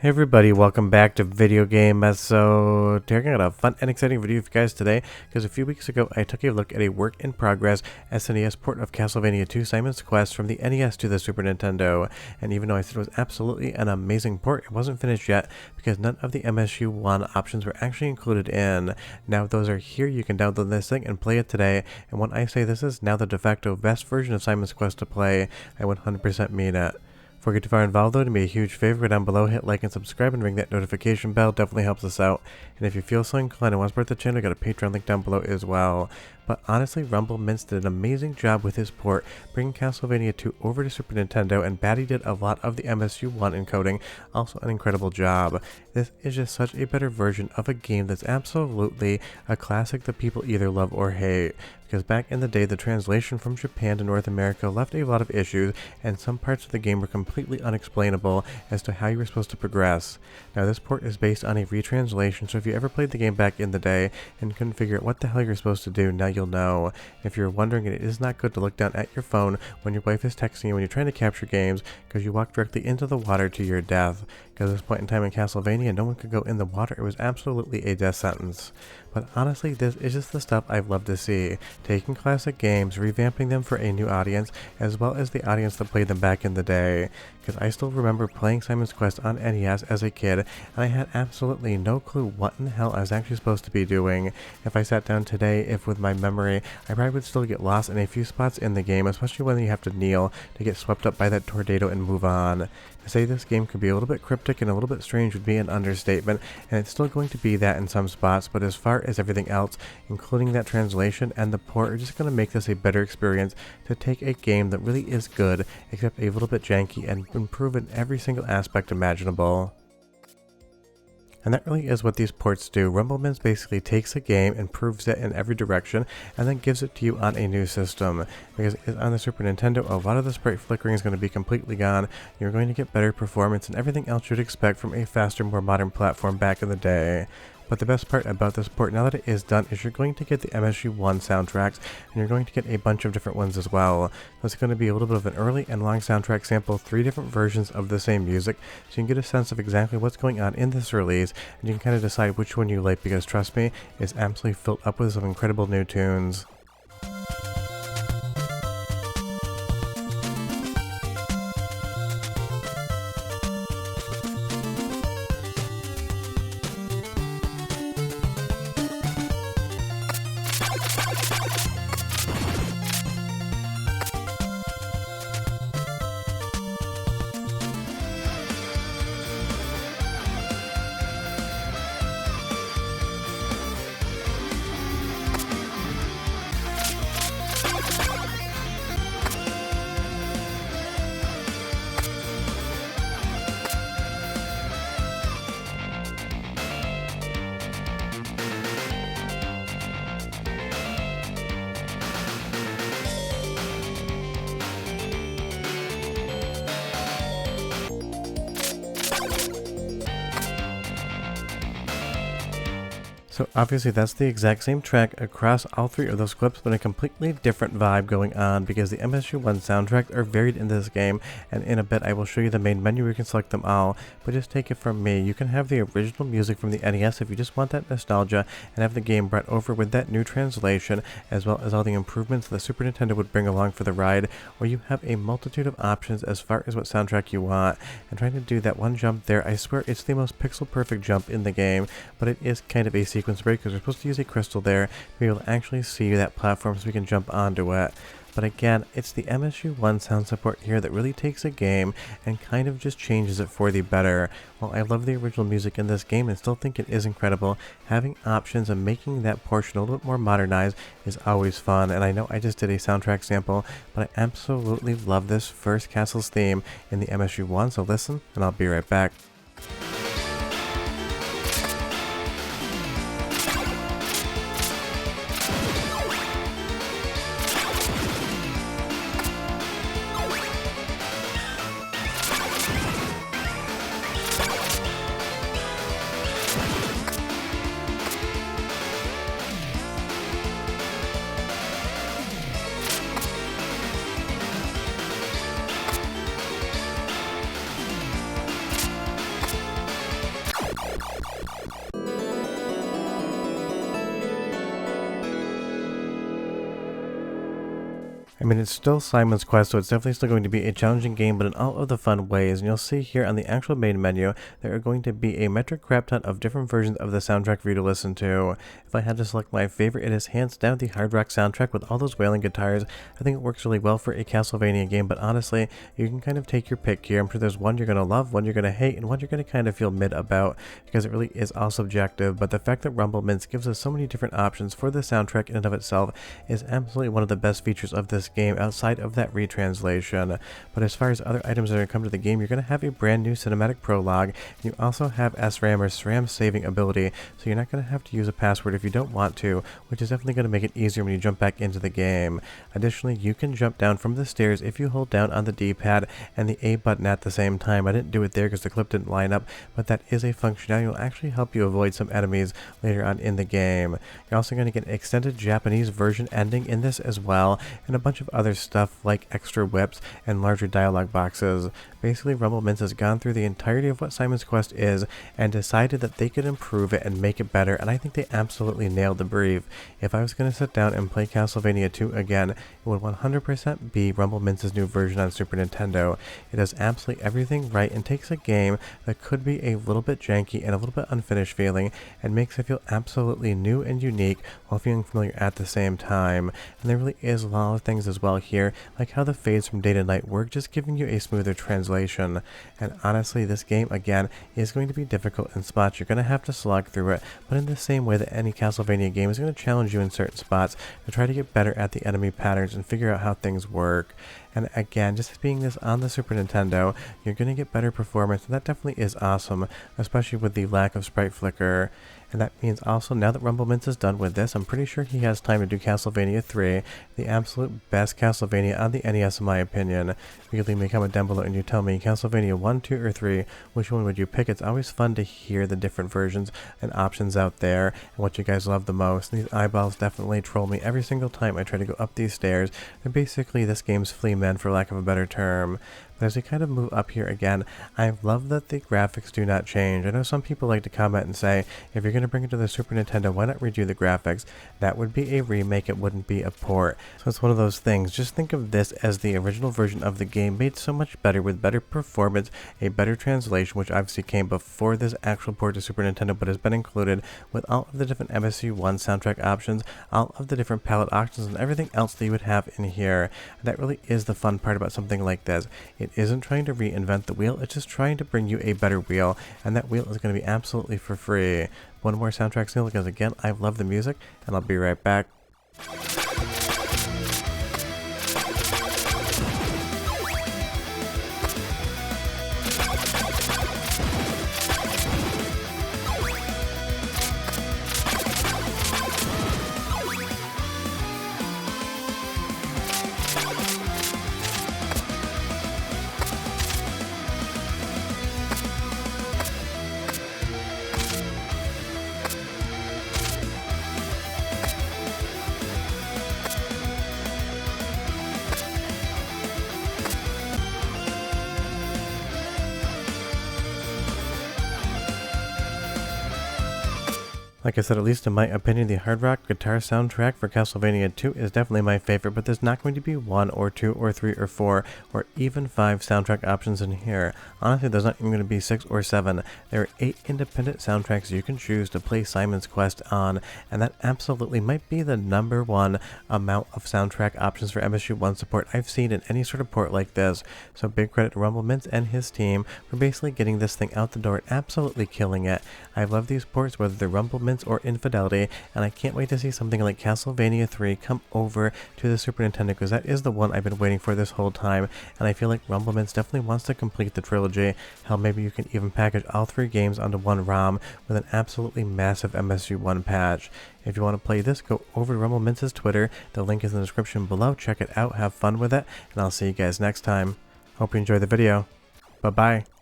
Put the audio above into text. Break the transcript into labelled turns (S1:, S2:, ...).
S1: Hey everybody, welcome back to Video Game Method. Taking out a fun and exciting video for you guys today, because a few weeks ago I took a look at a work-in-progress SNES port of Castlevania II Simon's Quest from the NES to the Super Nintendo, and even though I said it was absolutely an amazing port, it wasn't finished yet because none of the MSU1 options were actually included in. Now those are here, you can download this thing and play it today, and when I say this is now the de facto best version of Simon's Quest to play, I 100% mean it. Before we get too far involved though, do me a huge favor, down below hit like and subscribe and ring that notification bell, definitely helps us out. And if you feel so inclined and want to support the channel, I got a Patreon link down below as well. But honestly, Rumbleminze did an amazing job with his port, bringing Castlevania II over to Super Nintendo, and Batty did a lot of the MSU1 encoding, also an incredible job. This is just such a better version of a game that's absolutely a classic that people either love or hate. Because back in the day, the translation from Japan to North America left a lot of issues, and some parts of the game were completely unexplainable as to how you were supposed to progress. Now this port is based on a retranslation, so if you ever played the game back in the day and couldn't figure out what the hell you're supposed to do, now you'll know. If you're wondering, it is not good to look down at your phone when your wife is texting you when you're trying to capture games, because you walk directly into the water to your death. Because at this point in time in Castlevania, no one could go in the water. It was absolutely a death sentence. But honestly, this is just the stuff I've loved to see. Taking classic games, revamping them for a new audience, as well as the audience that played them back in the day. Because I still remember playing Simon's Quest on NES as a kid, and I had absolutely no clue what in the hell I was actually supposed to be doing. If I sat down today, if with my memory, I probably would still get lost in a few spots in the game, especially when you have to kneel to get swept up by that tornado and move on. To say this game could be a little bit cryptic and a little bit strange would be an understatement, and it's still going to be that in some spots, but as far as everything else, including that translation and the port, are just going to make this a better experience to take a game that really is good, except a little bit janky, and improve in every single aspect imaginable. And that really is what these ports do. Rumbleminze basically takes a game, improves it in every direction, and then gives it to you on a new system. Because on the Super Nintendo, a lot of the sprite flickering is going to be completely gone. You're going to get better performance and everything else you'd expect from a faster, more modern platform back in the day. But the best part about this port, now that it is done, is you're going to get the MSU1 soundtracks, and you're going to get a bunch of different ones as well. So it's going to be a little bit of an early and long soundtrack sample, 3 different versions of the same music, so you can get a sense of exactly what's going on in this release, and you can kind of decide which one you like, because trust me, it's absolutely filled up with some incredible new tunes. So obviously that's the exact same track across all 3 of those clips, but a completely different vibe going on, because the MSU1 soundtracks are varied in this game, and in a bit I will show you the main menu where you can select them all. But just take it from me, you can have the original music from the NES if you just want that nostalgia, and have the game brought over with that new translation, as well as all the improvements the Super Nintendo would bring along for the ride, or you have a multitude of options as far as what soundtrack you want. And trying to do that one jump there, I swear it's the most pixel perfect jump in the game, but it is kind of a sequence break because we're supposed to use a crystal there to be able to actually see that platform so we can jump onto it. But again, it's the MSU1 sound support here that really takes a game and kind of just changes it for the better. While I love the original music in this game and still think it is incredible, having options and making that portion a little bit more modernized is always fun. And I know I just did a soundtrack sample, but I absolutely love this first Castle's theme in the MSU1, so listen and I'll be right back. I mean, it's still Simon's Quest, so it's definitely still going to be a challenging game, but in all of the fun ways. And you'll see here on the actual main menu, there are going to be a metric crap ton of different versions of the soundtrack for you to listen to. If I had to select my favorite, it is hands down the hard rock soundtrack with all those wailing guitars. I think it works really well for a Castlevania game, but honestly, you can kind of take your pick here. I'm sure there's one you're going to love, one you're going to hate, and one you're going to kind of feel mid about, because it really is all subjective. But the fact that Rumbleminze gives us so many different options for the soundtrack in and of itself is absolutely one of the best features of this game outside of that retranslation. But as far as other items that are going to come to the game, you're going to have a brand new cinematic prologue. You also have SRAM or SRAM saving ability, so you're not going to have to use a password if you don't want to, which is definitely going to make it easier when you jump back into the game. Additionally, you can jump down from the stairs if you hold down on the D-pad and the A button at the same time. I didn't do it there because the clip didn't line up, but that is a functionality that will actually help you avoid some enemies later on in the game. You're also going to get an extended Japanese version ending in this as well, and a bunch of other stuff like extra whips and larger dialogue boxes. Basically, Rumbleminze has gone through the entirety of what Simon's Quest is and decided that they could improve it and make it better, and I think they absolutely nailed the brief. If I was going to sit down and play Castlevania II again, it would 100% be Rumbleminze's new version on Super Nintendo. It does absolutely everything right and takes a game that could be a little bit janky and a little bit unfinished feeling and makes it feel absolutely new and unique while feeling familiar at the same time. And there really is a lot of things as well here, like how the fades from day to night work, just giving you a smoother translation. And honestly, this game again is going to be difficult in spots. You're going to have to slog through it, but in the same way that any Castlevania game is going to challenge you in certain spots to try to get better at the enemy patterns and figure out how things work. And again, just being this on the Super Nintendo, you're going to get better performance, and that definitely is awesome, especially with the lack of sprite flicker. And that means also, now that Rumbleminze is done with this, I'm pretty sure he has time to do Castlevania 3, the absolute best Castlevania on the NES in my opinion. You can leave me a comment down below and you tell me, Castlevania 1, 2, or 3, which one would you pick? It's always fun to hear the different versions and options out there, and what you guys love the most. These eyeballs definitely troll me every single time I try to go up these stairs. They're basically this game's flea men, for lack of a better term. But as we kind of move up here again, I love that the graphics do not change. I know some people like to comment and say, if you're going to bring it to the Super Nintendo, why not redo the graphics? That would be a remake, it wouldn't be a port. So it's one of those things. Just think of this as the original version of the game made so much better with better performance, a better translation, which obviously came before this actual port to Super Nintendo, but has been included with all of the different MSU1 soundtrack options, all of the different palette options, and everything else that you would have in here. That really is the fun part about something like this. It isn't trying to reinvent the wheel, it's just trying to bring you a better wheel, and that wheel is going to be absolutely for free. One more soundtrack single, because again, I love the music, and I'll be right back. Like I said, at least in my opinion, the hard rock guitar soundtrack for Castlevania II is definitely my favorite, but there's not going to be 1 or 2 or 3 or 4 or even 5 soundtrack options in here. Honestly, there's not even going to be 6 or 7. There are 8 independent soundtracks you can choose to play Simon's Quest on, and that absolutely might be the #1 amount of soundtrack options for MSU1 support I've seen in any sort of port like this. So big credit to Rumbleminze and his team for basically getting this thing out the door and absolutely killing it. I love these ports, whether they're Rumbleminze or Infidelity, and I can't wait to see something like Castlevania 3 come over to the Super Nintendo, because that is the one I've been waiting for this whole time, and I feel like Rumbleminze definitely wants to complete the trilogy. Hell, maybe you can even package all 3 games onto one ROM with an absolutely massive MSU1 patch. If you want to play this, go over to Rumbleminze's Twitter. The link is in the description below. Check it out, have fun with it, and I'll see you guys next time. Hope you enjoyed the video. Bye-bye.